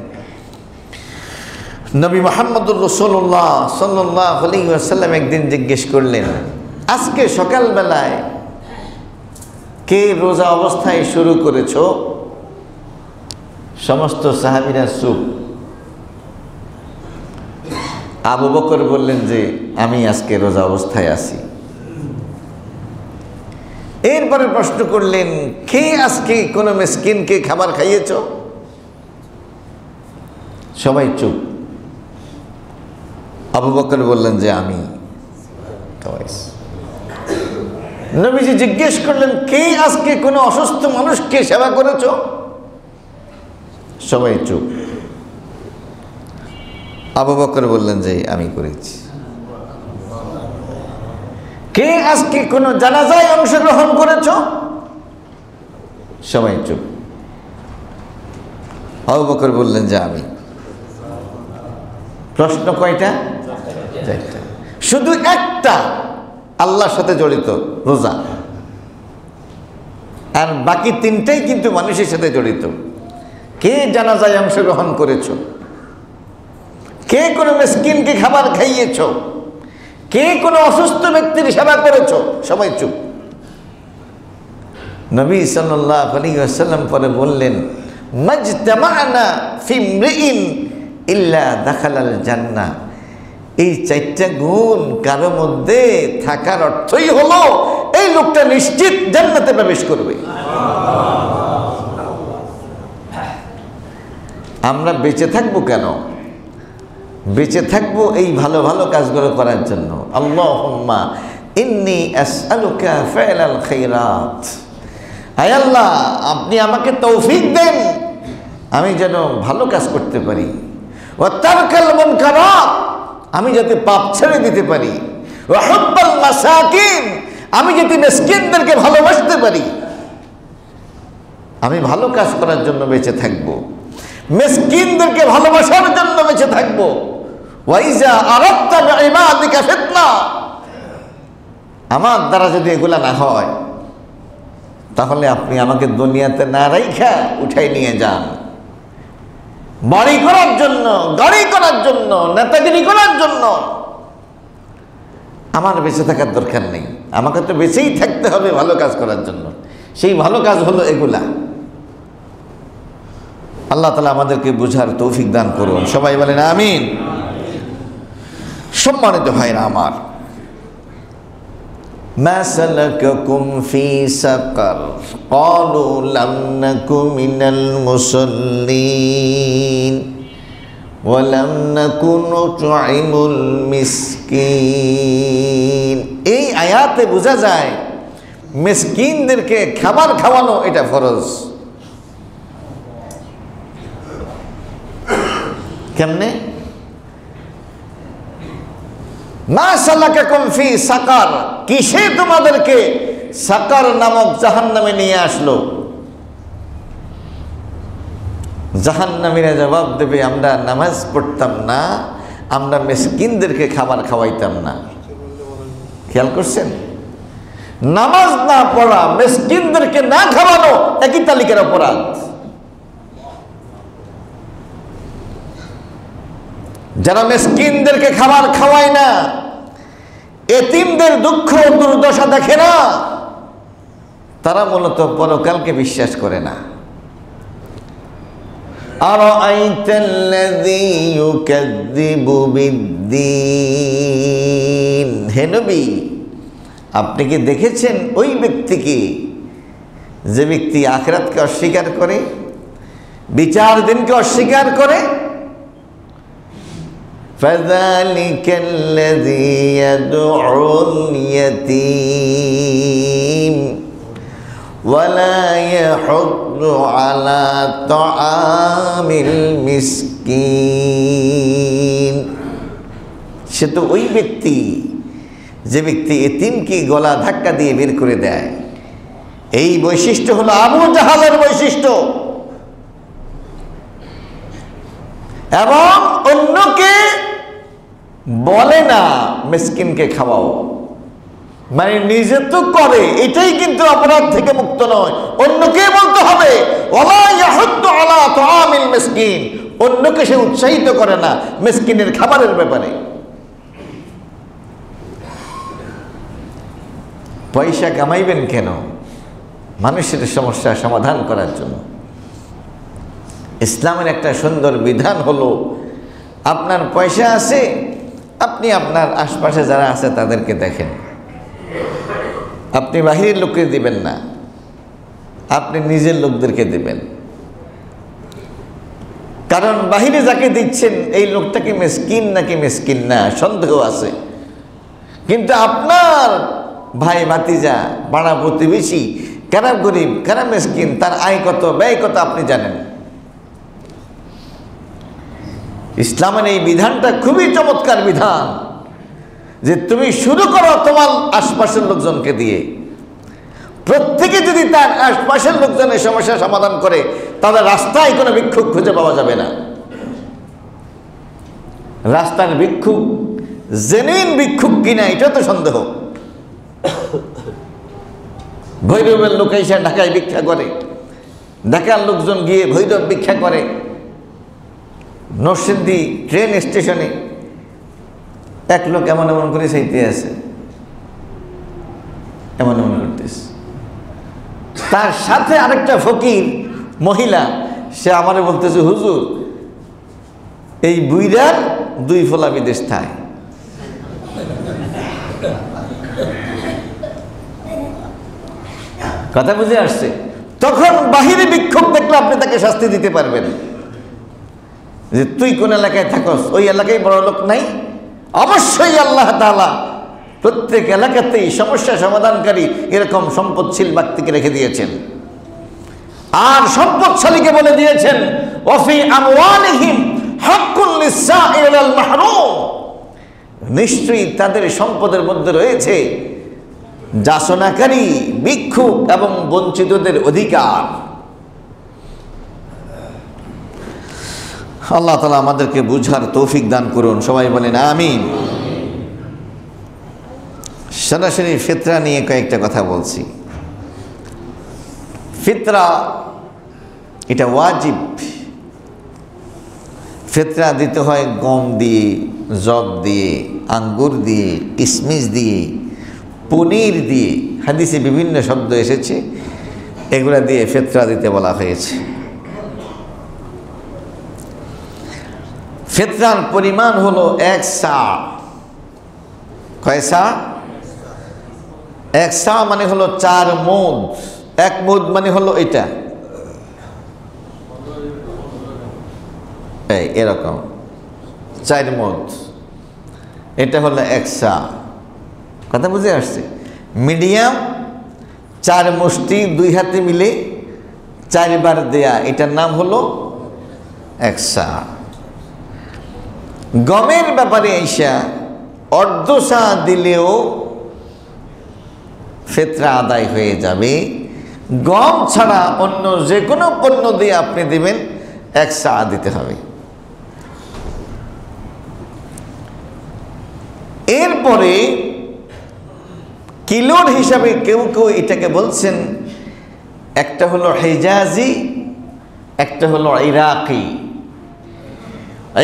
নবী মুহাম্মদুর রাসূলুল্লাহ সাল্লাল্লাহু আলাইহি ওয়াসাল্লাম একদিন জিজ্ঞেস করলেন, আজকে সকালবেলায় কে রোজা অবস্থায় শুরু করেছ? সমস্ত সাহাবীরা চুপ। আবু বকর বললেন যে আমি আজকে রোজা অবস্থায় আছি। এরপরে প্রশ্ন করলেন, কে আজকে কোনো মিসকিনকে খাবার খাইয়েছ? সবাই চুপ। আবু বকর বললেন যে আমি খাওয়াইছি। নবীজি জিজ্ঞেস করলেন, কে আজকে কোনো অসুস্থ মানুষকে সেবা করেছ? সবাই চুপ। আবু বকর বললেন যে আমি করেছি। কে আজকে কোনো জানাজায় অংশগ্রহণ করেছ? সবাই চুপ। আবু বকর বললেন যে আমি। প্রশ্ন কয়টা? 4টা। শুধু একটা আল্লাহর সাথে জড়িত, রোজা। আর বাকি 3টাই কিন্তু মানুষের সাথে জড়িত। কে জানাজায় অংশগ্রহণ করেছ? কে কোনো মিসকিনকে খাবার খাইয়েছ? কে কোনো অসুস্থ ব্যক্তির সেবা করেছ? সবাই চুপ। নবী সাল্লাল্লাহু আলাইহি ওয়াসাল্লাম পরে বললেন, মাজতামা'না ফি ইমরিইন ইল্লা দাখালাল জান্নাহ। এই 4টা গুণ কারো মধ্যে থাকার অর্থই হলো এই লোকটা নিশ্চিত জান্নাতে প্রবেশ করবে। আমরা বেঁচে থাকবো কেন? বেঁচে থাকবো এই ভালো ভালো কাজগুলো করার জন্য। আল্লাহুম্মা ইন্নী আসআলুকা ফা'লাল খায়রাত। আয় আল্লাহ, আপনি আমাকে তৌফিক দেন আমি যেন ভালো কাজ করতে পারি। ওয়া তারকাল মুনকারাত, আমি যাতে পাপ ছেড়ে দিতে পারি। ওয়া হুব্বাল মাসাকিন, আমি যাতে মিসকিনদেরকে ভালোবাসতে পারি। আমি ভালো কাজ করার জন্য বেঁচে থাকবো, মিসকিনদেরকে ভালোবাসার জন্য বেঁচে থাকবো। ওয়াইজা আরাদতা বিইবাদিকা ফিতনা, আমার দ্বারা যদি এগুলা না হয় তাহলে আপনি আমাকে দুনিয়াতে না রাইখা উঠাই নিয়ে যান, বাড়ি করার জন্য, গাড়ি করার জন্য, নেতাগিরি করার জন্য। আমার বেঁচে থাকার দরকার নেই, আমাকে তো বেঁচেই থাকতে হবে ভালো কাজ করার জন্য। সেই ভালো কাজ হলো এগুলা। আল্লাহ তাআলা আমাদেরকে বুঝার তৌফিক দান করুন, সবাই বলেন আমিন। সম্মানিত ভাইরা আমার, মা সালাকাকুম ফি সাকার ক্বালু লাম নাকু মিনাল মুসাল্লিন ওয়া লাম নাকু নুতঈমুল মিসকিন। এই আয়াতে বোঝা যায় মিসকিনদেরকে খাবার খাওয়ানো এটা ফরজ। কেমনে? মা সালাকাকুম ফি সাকার, কিসে তোমাদেরকে সাকার নামক জাহান্নামে নিয়ে আসলো? জাহান্নামীরা জবাব দেবে, আমরা নামাজ পড়তাম না, আমরা মিসকিনদেরকে খাবার খাওয়াইতাম না। খেয়াল করছেন? নামাজ না পড়া, মিসকিনদেরকে না খাওয়ানো একই তালিকার অপরাধ। যারা মিসকিনদেরকে খাবার খাওয়ায় না, এতিমদের দুঃখ দুর্দশা দেখে না, তারা মূলত পরকালকে বিশ্বাস করে না। আরাআইতাল্লাযী ইউকাযযিবু বিদ্দীন, হে নবী আপনি কি দেখেছেন ওই ব্যক্তিকে যে ব্যক্তি আখিরাতকে অস্বীকার করে, বিচার দিনকে অস্বীকার করে? ফাযালিকাল্লাযী ইয়াদউল ইয়াতীম ওয়ালা ইয়াহুদ্দু আলা তাআমিল মিসকিন, সে তো ওই ব্যক্তি যে ব্যক্তি এতিমকে গলা ধাক্কা দিয়ে বের করে দেয়। এই বৈশিষ্ট্য হলো আবু জাহালের বৈশিষ্ট্য। এবং অন্যকে বলে না মিসকিনকে খাওয়াও, মানে নিজে তো করে, এটাই কিন্তু অপরাধ থেকে মুক্ত নয়। অন্যকে বলতে হবে ওয়ালা ইয়াহুদ্দু আলা তাআমিল মিসকিন, অন্যকে সে উৎসাহিত করে না মিসকিনের খাবারের ব্যাপারে। পয়সা কামাইবেন কেন? মানুষের সমস্যা সমাধান করার জন্য। ইসলামের একটা সুন্দর বিধান হলো, আপনার পয়সা আছে, আপনি আপনার আশপাশে যারা আছে তাদেরকে দেখেন। আপনি বাহিরের লোককে দিবেন না, আপনি নিজের লোকদেরকে দিবেন। কারণ বাহিরে যাকে দিচ্ছেন এই লোকটা কি মিসকিন নাকি মিসকিন না সন্দেহ আছে। কিন্তু আপনার ভাই ভাতিজা পাড়া প্রতিবেশী কারা গরিব কারা মিসকিন, তার আয় কত ব্যয় কত আপনি জানেন। ইসলামের এই বিধানটা খুবই চমৎকার বিধান যে তুমি শুরু করো তোমার আশপাশের লোকজনকে দিয়ে। প্রত্যেকে যদি তার আশপাশের লোকজনের সমস্যা সমাধান করে, তাহলে রাস্তায় কোনো ভিক্ষুক খুঁজে পাওয়া যাবে না। রাস্তার ভিক্ষুক জেনুইন ভিক্ষুক কিনা এটা তো সন্দেহ। ভৈরবের লোক এসে ঢাকায় ভিক্ষা করে, ঢাকার লোকজন গিয়ে ভৈরব ভিক্ষা করে। নরসিংদী ট্রেন স্টেশনে এক লোক এমন এমন করে চাইতে আছে, এমন এমন করতেছে। তার সাথে আরেকটা ফকির মহিলা, সে আমারে বলতেছে হুজুর এই বুইরার 2 ফোলা বিদেশ থায়। কথা বুঝে আসছে? তখন বাহিরে বিক্ষোভ দেখলে আপনি তাকে শাস্তি দিতে পারবেন যে তুই কোন এলাকায় থাকস, ওই এলাকায় বড় লোক নাই। অবশ্যই আল্লাহ তাআলা প্রত্যেক এলাকাতেই সমস্যা সমাধানকারী এরকম সম্পদশীল ব্যক্তিকে রেখে দিয়েছেন। আর সম্পদশালীকে বলে দিয়েছেন ওয়াফি আমওয়ালিহিম হাক্কুন লিস-সাইল ওয়াল মাহরুম, নিশ্চয়ই তাদের সম্পদের মধ্যে রয়েছে যাচনাকারী, ভিক্ষুক এবং বঞ্চিতদের অধিকার। আল্লাহ তাআলা আমাদেরকে বুঝার তৌফিক দান করুন, সবাই বলেন আমিন। সরাসরি ফিতরা নিয়ে কয়েকটা কথা বলছি। ফিতরা এটা ওয়াজিব। ফিতরা দিতে হয় গম দিয়ে, জব দিয়ে, আঙ্গুর দিয়ে, কিশমিশ দিয়ে, পনির দিয়ে। হাদিসে বিভিন্ন শব্দ এসেছে, এগুলা দিয়ে ফিতরা দিতে বলা হয়েছে। ফিতরার পরিমাণ হলো 1 সা। কয় সা? 1 সা মানে হলো 4 মুদ। 1 মুদ মানে হলো এটা, এরকম 4 মুদ, এটা হলো 1 সা। কথা বুঝে আসছে? মিডিয়াম 4 মুষ্টি 2 হাতে মিলে 4 বার দেয়া, এটার নাম হলো 1 সা। গমের ব্যাপারে আইসা অর্ধ সা দিলেও ফিতরা আদায় হয়ে যাবে। গম ছাড়া অন্য যে কোনো পণ্য দিয়ে আপনি দেবেন 1 সা দিতে হবে। এরপরে কিলোর হিসাবে কেউ কেউ এটাকে বলছেন, একটা হলো হিজাজি, একটা হলো ইরাকি।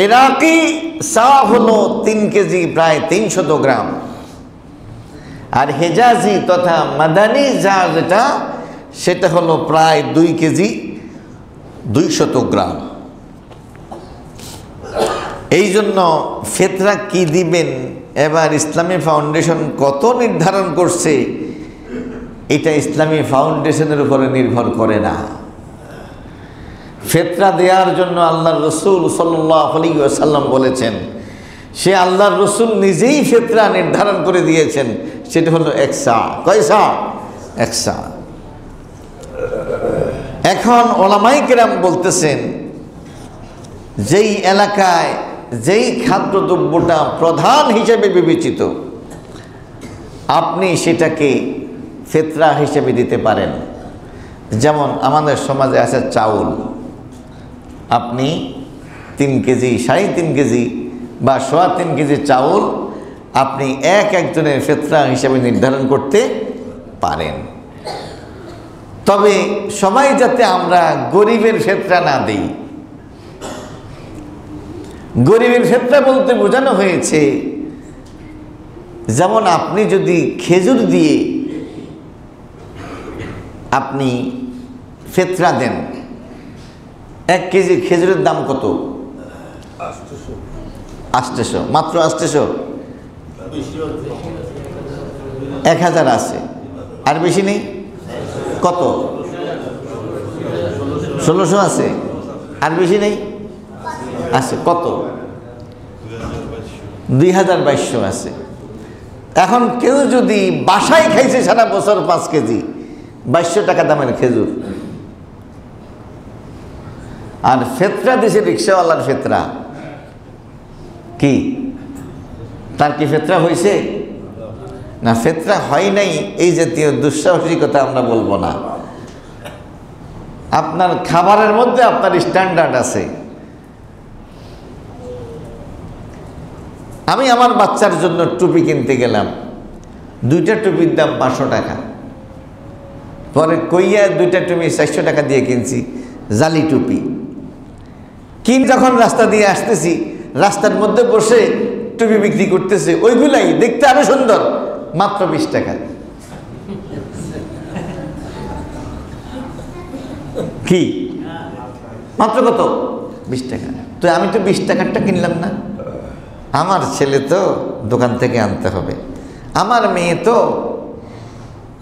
ইরাকি সা হলো 3 কেজি প্রায় 300 গ্রাম, আর হেজাজি তথা মাদানী যা যেটা সেটা হলো প্রায় 2 কেজি 200 গ্রাম। এই জন্য ফিতরা কি দিবেন, এবার ইসলামী ফাউন্ডেশন কত নির্ধারণ করছে, এটা ইসলামী ফাউন্ডেশনের উপরে নির্ভর করে না। ফিতরা দেওয়ার জন্য আল্লাহর রাসূল সাল্লাল্লাহু আলাইহি ওয়াসাল্লাম বলেছেন, সে আল্লাহর রাসূল নিজেই ফিতরা নির্ধারণ করে দিয়েছেন, সেটা হলো 1 সা। কয় সা? 1 সা। এখন উলামায়ে কেরাম বলতেছেন, যেই এলাকায় যেই খাদ্যদ্রব্যটা প্রধান হিসেবে বিবেচিত, আপনি সেটাকে ফিতরা হিসেবে দিতে পারেন। যেমন আমাদের সমাজে আছে চাউল, আপনি 3 কেজি, 3.5 কেজি বা 3.25 কেজি চাউল আপনি একজনের ফিতরা হিসেবে নির্ধারণ করতে পারেন। তবে সবাই যাতে আমরা গরিবের ফিতরা না দিই। গরিবের ফিতরা বলতে বোঝানো হয়েছে, যেমন আপনি যদি খেজুর দিয়ে আপনি ফিতরা দেন, 1 কেজি খেজুরের দাম কত? 800, মাত্র 800। 1000 আছে, আর বেশি নেই। কত? 1600 আছে, আর বেশি নেই। আছে কত? 2200 আছে। এখন কেউ যদি বাসায় খাইছে সারা বছর 5 কেজি, 2200 টাকা দামের খেজুর, আর ফিতরা দিছে রিক্সাওয়ালার ফিতরা, কি তার কি ফিতরা হয়েছে? না, ফিতরা হয় নাই। এই জাতীয় দুঃসাহসিকতা আমরা বলবো না। আপনার খাবারের মধ্যে আপনার স্ট্যান্ডার্ড আছে। আমি আমার বাচ্চার জন্য টুপি কিনতে গেলাম, 2টা টুপির দাম 500 টাকা। পরে কইয়া 2টা টুপি 400 টাকা দিয়ে কিনছি, জালি টুপি। যখন রাস্তা দিয়ে আসতেছি, রাস্তার মধ্যে বসে টুপি বিক্রি করতেছে, ওইগুলাই দেখতে আরো সুন্দর, মাত্র 20 টাকা। কি মাত্র কত? 20 টাকা। তো আমি তো 20 টাকারটা কিনলাম না। আমার ছেলে তো দোকান থেকে আনতে হবে, আমার মেয়ে তো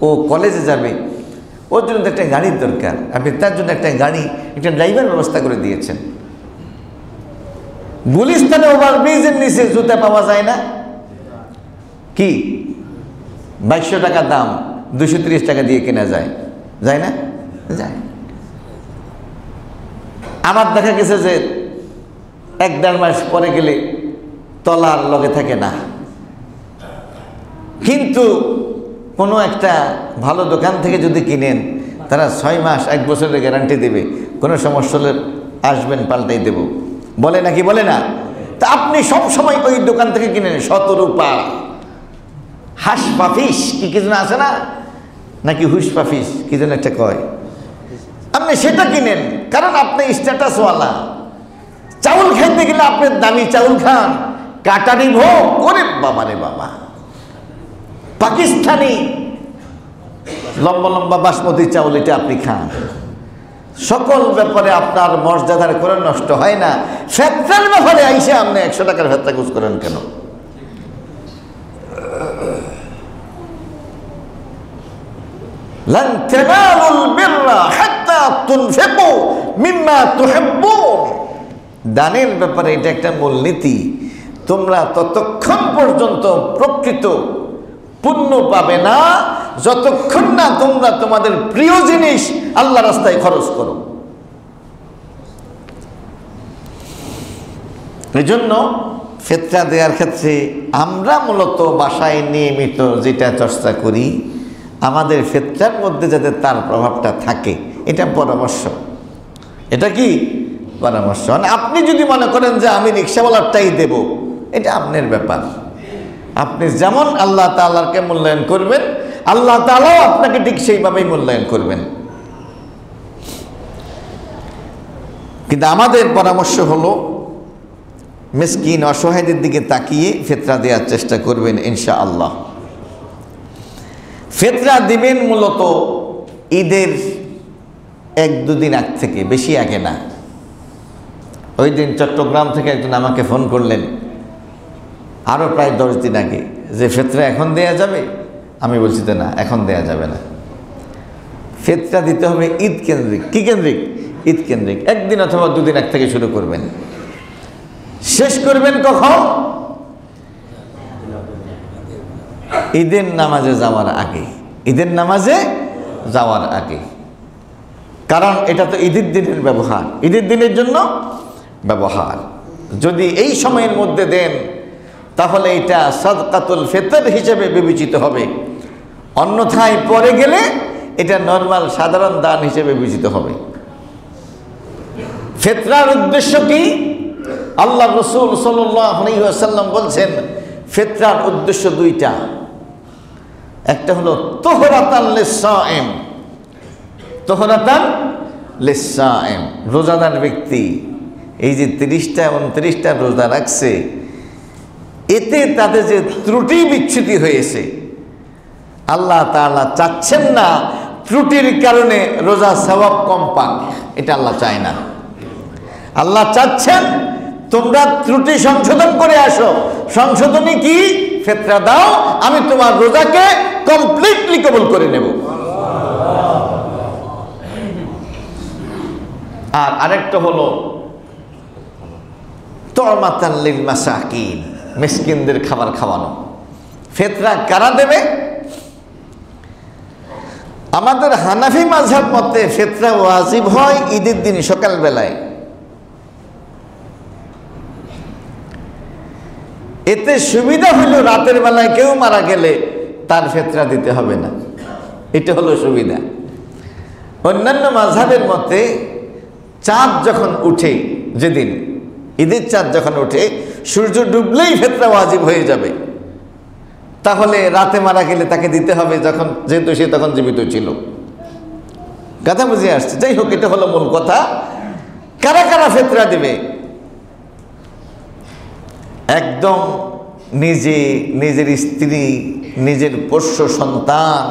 ও কলেজে যাবে, ওর জন্য তো একটা গাড়ির দরকার। আপনি তার জন্য একটা গাড়ি, একটা ড্রাইভার ব্যবস্থা করে দিয়েছেন। গুলিস্তানে ওভারব্রিজের নিচে জুতা পাওয়া যায় না, কি 2200 টাকা দাম, 230 টাকা দিয়ে কেনা যায়, যায় না? যায়। আমার দেখা গেছে যে 1-1.5 মাস পরে গেলে তলার লগে থাকে না, কিন্তু কোনো একটা ভালো দোকান থেকে যদি কিনেন, তারা 6 মাস 1 বছরের গ্যারান্টি দেবে, কোনো সমস্যা হলে আসবেন, পাল্টাই দেব, বলে নাকি বলে না? তা আপনি সব সময় ওই দোকান থেকে কিনেন, শতরূপা, হাঁস পাফিস কি যেন আছে না, নাকি হুস পাফিস কি যেন একটা কয়, আপনি সেটা কিনেন, কারণ আপনি স্ট্যাটাসওয়ালা। চাউল খাইতে গেলে আপনি দামি চাউল খান, কাটারি ভোগ করে, বাবা রে বাবা, পাকিস্তানি লম্বা লম্বা বাসমতি চাউল এটা আপনি খান। সকল ব্যাপারে আপনার মর্যাদার করে নষ্ট হয় না, ফিতরার ব্যাপারে আইসে আপনি 100 টাকার ফিতরা খোঁজ করেন কেন? লান তানালুল বিররা হাত্তা তুনফিকু মিম্মা তুহিব্বুন। দানের ব্যাপারে এটা একটা মূলনীতি, তোমরা ততক্ষণ পর্যন্ত প্রকৃত পুণ্য পাবে না যতক্ষণ না তোমরা তোমাদের প্রিয় জিনিস আল্লাহ রাস্তায় খরচ করো। এজন্য ফিতরা দেওয়ার ক্ষেত্রে আমরা মূলত বাসায় নিয়মিত যেটা চর্চা করি, আমাদের ফিতরার মধ্যে যাতে তার প্রভাবটা থাকে, এটা পরামর্শ। এটা কি পরামর্শ। মানে আপনি যদি মনে করেন যে আমি রিক্সাওয়ালারটাই দেব, এটা আপনার ব্যাপার। আপনি যেমন আল্লাহ তাআলাকে মূল্যায়ন করবেন, আল্লাহ তাআলাও আপনাকে ঠিক সেইভাবেই মূল্যায়ন করবেন। কিন্তু আমাদের পরামর্শ হলো মিসকিন অসহায়দের দিকে তাকিয়ে ফিতরা দেওয়ার চেষ্টা করবেন ইনশাআল্লাহ। ফিতরা দিবেন মূলত ঈদের 1-2 দিন আগ থেকে, বেশি আগে না। ওই দিন চট্টগ্রাম থেকে একজন আমাকে ফোন করলেন আরও প্রায় 10 দিন আগে, যে ফিতরা এখন দেয়া যাবে? আমি বলছি যে না, এখন দেয়া যাবে না। ফিতরা দিতে হবে ঈদ কেন্দ্রিক। কি কেন্দ্রিক? ঈদ কেন্দ্রিক। 1 দিন অথবা 2 দিন আগ থেকে শুরু করবেন। শেষ করবেন কখন? ঈদের নামাজে যাওয়ার আগে। ঈদের নামাজে যাওয়ার আগে। কারণ এটা তো ঈদের দিনের ব্যবহার, ঈদের দিনের জন্য ব্যবহার। যদি এই সময়ের মধ্যে দেন তাহলে এটা সাদকাতুল ফিতর হিসেবে বিবেচিত হবে, অন্যথায় পরে গেলে এটা নরমাল সাধারণ দান হিসেবে বিবেচিত হবে। ফিতরার উদ্দেশ্য কি? আল্লাহ রাসূল সাল্লাল্লাহু আলাইহি ওয়াসাল্লাম বলছেন ফিতরার উদ্দেশ্য 2টা। একটা হলো তুহরাতান লিস-সাইম, তুহরাতান লিস-সাইম, রোজাদার ব্যক্তি এই যে 30টা 29টা রোজা রাখছে, এতে তাদের যে ত্রুটি বিচ্যুতি হয়েছে, আল্লাহ তাআলা চাচ্ছেন না ত্রুটির কারণে রোজা সওয়াব কম পাক, এটা আল্লাহ চায় না। আল্লাহ চাচ্ছেন তোমরা ত্রুটি সংশোধন করে আসো। সংশোধনী কি? ফিতরা দাও, আমি তোমার রোজাকে কমপ্লিটলি কবুল করে নেব। আর আরেকটা হলো তু'মাতান লিল মাসাকিন, মিসকিনদের খাবার খাওয়ানো। ফিতরা কারা দেবে? আমাদের হানাফি মাযহাব মতে ফিতরা ওয়াজিব হয় ঈদের দিন সকালবেলায়। এতে সুবিধা হলো রাতের বেলায় কেউ মারা গেলে তার ফিতরা দিতে হবে না, এটা হলো সুবিধা। অন্যান্য মাযহাবের মতে চাঁদ যখন উঠে, যেদিন ঈদের চাঁদ যখন উঠে, সূর্য ডুবলেই ফিতরা ওয়াজিব হয়ে যাবে। তাহলে রাতে মারা গেলে তাকে দিতে হবে, যখন যেহেতু সে তখন জীবিত ছিল। কথা বুঝে আসছে? যাই হোক, এটা হলো মূল কথা। কারা কারা ফিতরা দিবে? একদম নিজে, নিজের স্ত্রী, নিজের পোষ্য সন্তান,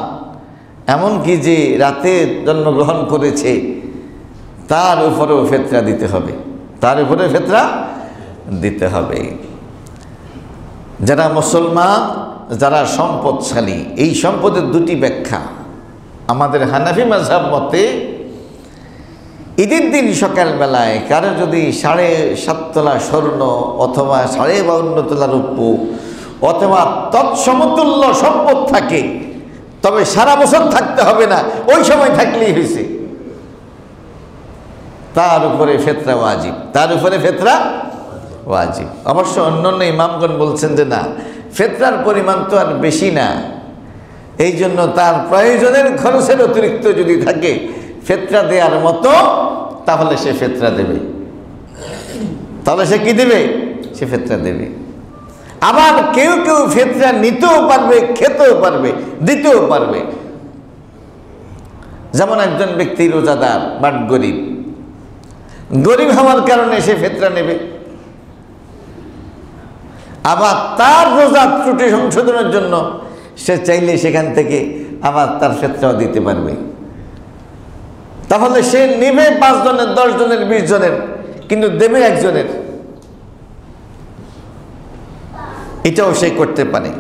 এমনকি যে রাতে জন্মগ্রহণ করেছে তার উপরেও ফিতরা দিতে হবে, তার উপরে ফিতরা দিতে হবে। যারা মুসলমান, যারা সম্পদশালী, এই সম্পদের 2টি ব্যাখ্যা। আমাদের হানাফি মাযহাব মতে ঈদের দিন সকালবেলায় কারো যদি 7.5 তোলা স্বর্ণ অথবা 52.5 তোলা রৌপ্য অথবা তৎসমতুল্য সম্পদ থাকে, তবে সারা বছর থাকতে হবে না, ওই সময় থাকলেই হয়েছে, তার উপরে ফিতরা ওয়াজিব, তার উপরে ফিতরা ওয়াজিব। অবশ্য অন্যান্য ইমামগণ বলছেন যে না, ফিতরার পরিমাণ তো আর বেশি না, এই জন্য তার প্রয়োজনের খরচের অতিরিক্ত যদি থাকে ফিতরা দেওয়ার মতো, তাহলে সে ফিতরা দেবে। তাহলে সে কি দেবে? সে ফিতরা দেবে। আবার কেউ কেউ ফিতরা নিতেও পারবে, খেতেও পারবে, দিতেও পারবে। যেমন একজন ব্যক্তি রোজাদার বাট গরিব, গরিব হওয়ার কারণে সে ফিতরা নেবে। আবার তার রোজার ত্রুটি সংশোধনের জন্য সে চাইলে সেখান থেকে আবার তার ফিতরাও দিতে পারবে। তাহলে সে নেবে 5 জনের, 10 জনের, 20 জনের, কিন্তু দেবে একজনের। এটাও সে করতে পারে,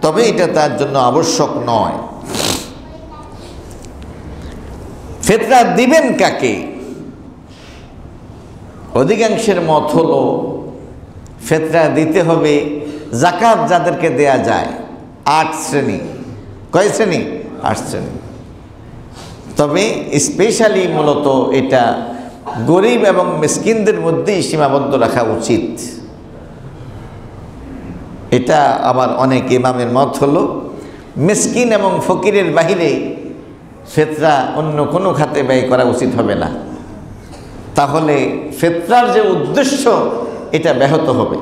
তবে এটা তার জন্য আবশ্যক নয়। ফিতরা দিবেন কাকে? অধিকাংশের মত হলো ফিতরা দিতে হবে যাকাত যাদেরকে দেয়া যায়, 8 শ্রেণী। কয় শ্রেণী? 8 শ্রেণী। তবে স্পেশালি মূলত এটা গরিব এবং মিসকিনদের মধ্যেই সীমাবদ্ধ রাখা উচিত। এটা আবার অনেক ইমামের মত হলো মিসকিন এবং ফকিরের বাহিরে ফিতরা অন্য কোনো খাতে ব্যয় করা উচিত হবে না। তাহলে ফিতরার যে উদ্দেশ্য এটা ব্যাহত হবে।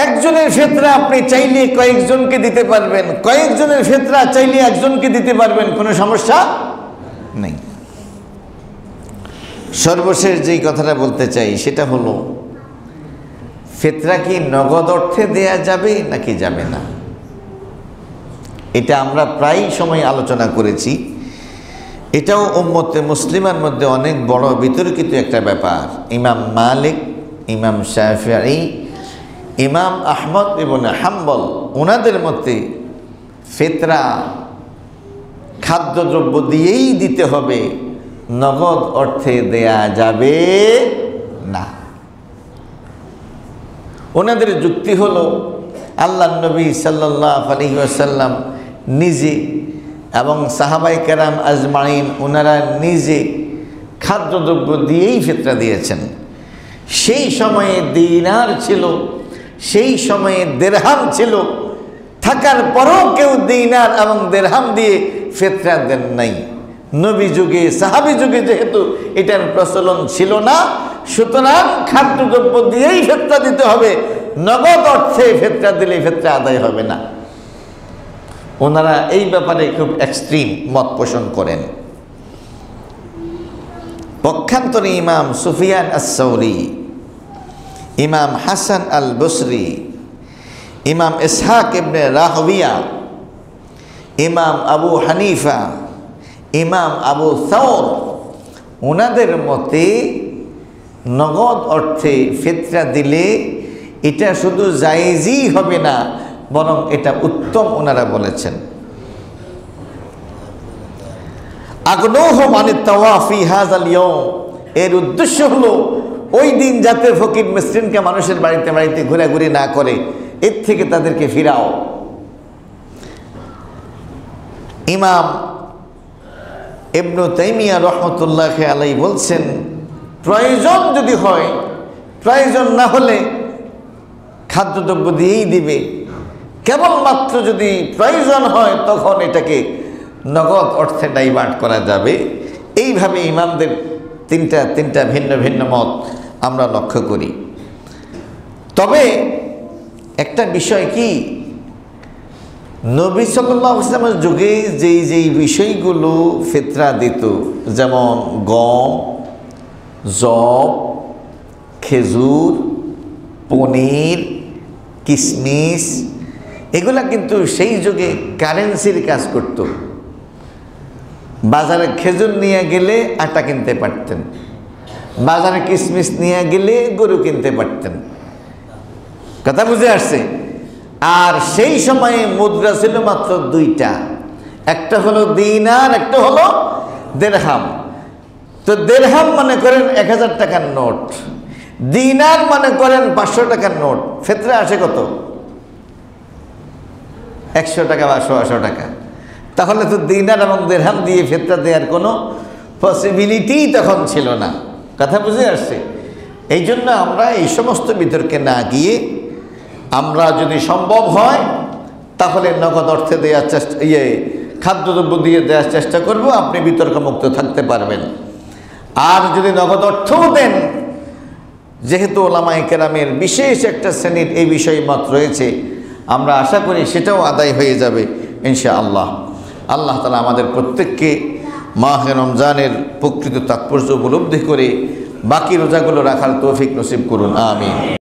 একজনের ফিতরা আপনি চাইলে কয়েকজনকে দিতে পারবেন, কয়েকজনের ফিতরা চাইলে একজনকে দিতে পারবেন, কোনো সমস্যা নেই। সর্বশেষ যেই কথাটা বলতে চাই সেটা হলো, ফিতরা কি নগদ অর্থে দেয়া যাবে নাকি যাবে না? এটা আমরা প্রায় সময় আলোচনা করেছি। এটাও উম্মতে মুসলিমার মধ্যে অনেক বড় বিতর্কিত একটা ব্যাপার। ইমাম মালিক, ইমাম শাফিঈ, ইমাম আহমদ ইবনে হাম্বল, ওনাদের মতে ফিতরা খাদ্যদ্রব্য দিয়েই দিতে হবে, নগদ অর্থে দেয়া যাবে না। ওনাদের যুক্তি হলো, আল্লাহ নবী সাল্লাল্লাহু আলাইহি ওয়াসাল্লাম নিজে এবং সাহাবায়ে কেরাম আজমাইন ওনারা নিজে খাদ্যদ্রব্য দিয়েই ফিতরা দিয়েছেন। সেই সময়ে দিনার ছিল, সেই সময়ে দিরহাম ছিল, থাকার পরও কেউ দিনার এবং দিরহাম দিয়ে ফিতরা দেন নাই। নবী যুগে, সাহাবী যুগে যেহেতু এটার প্রচলন ছিল না, সুতরাং খাদ্যদ্রব্য দিয়েই ফিতরা দিতে হবে, নগদ অর্থে ফিতরা দিলে ফিতরা আদায় হবে না। ওনারা এই ব্যাপারে খুব এক্সট্রিম মত পোষণ করেন। পক্ষান্তরে ইমাম সুফিয়ান আস-সাউরি, ইমাম হাসান আল বসরি, ইমাম ইসহাক ইবনে রাহবিয়া, ইমাম আবু হানিফা, ইমাম আবু সাউর, ওনাদের মতে নগদ অর্থে ফিতরা দিলে এটা শুধু জায়েজই হবে না, বরং এটা উত্তম ওনারা বলেছেন। আগনৌহু মানিত তাওয়াফি হাযাল ইয়াওম, এর উদ্দেশ্য হলো ওই দিন যাতে ফকির মিসকিনকে মানুষের বাড়িতে বাড়িতে ঘোরাঘুরি না করে, এর থেকে তাদেরকে ফিরাও। ইমাম ইবনে তাইমিয়া রাহমাতুল্লাহি আলাইহি বলছেন, প্রয়োজন যদি হয়, প্রয়োজন না হলে খাদ্যদ্রব্য দিয়েই দিবে, কেবলমাত্র যদি প্রয়োজন হয় তখন এটাকে নগদ অর্থে ডাইভার্ট করা যাবে। এইভাবে ইমামদের তিনটা ভিন্ন ভিন্ন মত আমরা লক্ষ্য করি। তবে একটা বিষয় কি, নবী সাল্লাল্লাহু আলাইহি ওয়াসাল্লামের যুগে যেই বিষয়গুলো ফিতরা দিত, যেমন গম, যব, খেজুর, পনির, কিশমিশ, এগুলা কিন্তু সেই যুগে কারেন্সির কাজ করত। বাজারে খেজুর নিয়ে গেলে আটা কিনতে পারতেন, বাজারে কিশমিশ নিয়ে গেলে গরু কিনতে পারতেন। কথা বুঝে আসছে? আর সেই সময়ে মুদ্রা ছিল মাত্র দুইটা, একটা হলো দিনার, একটা হলো দিরহাম। তো দিরহাম মনে করেন 1000 টাকার নোট, দিনার মনে করেন 500 টাকার নোট। ফিতরা আসে কত? 100 টাকা বা 100 টাকা। তাহলে তো দিনার এবং দিরহাম দিয়ে ফিতরা দেওয়ার কোনো পসিবিলিটি তখন ছিল না। কথা বুঝে আসছে? এই জন্য আমরা এই সমস্ত বিতর্কে না গিয়ে, আমরা যদি সম্ভব হয় তাহলে নগদ অর্থে দেওয়ার চেষ্টা, খাদ্যদ্রব্য দিয়ে দেওয়ার চেষ্টা করব, আপনি বিতর্কমুক্ত থাকতে পারবেন। আর যদি নগদ অর্থও দেন, যেহেতু ওলামায়ে কেরামের বিশেষ একটা শ্রেণীর এই বিষয়ে মত রয়েছে, আমরা আশা করি সেটাও আদায় হয়ে যাবে ইনশাআল্লাহ। আল্লাহ তাআলা আমাদের প্রত্যেককে মাহে রমজানের প্রকৃত তাৎপর্য উপলব্ধি করে বাকি রোজাগুলো রাখার তৌফিক নসিব করুন, আমিন।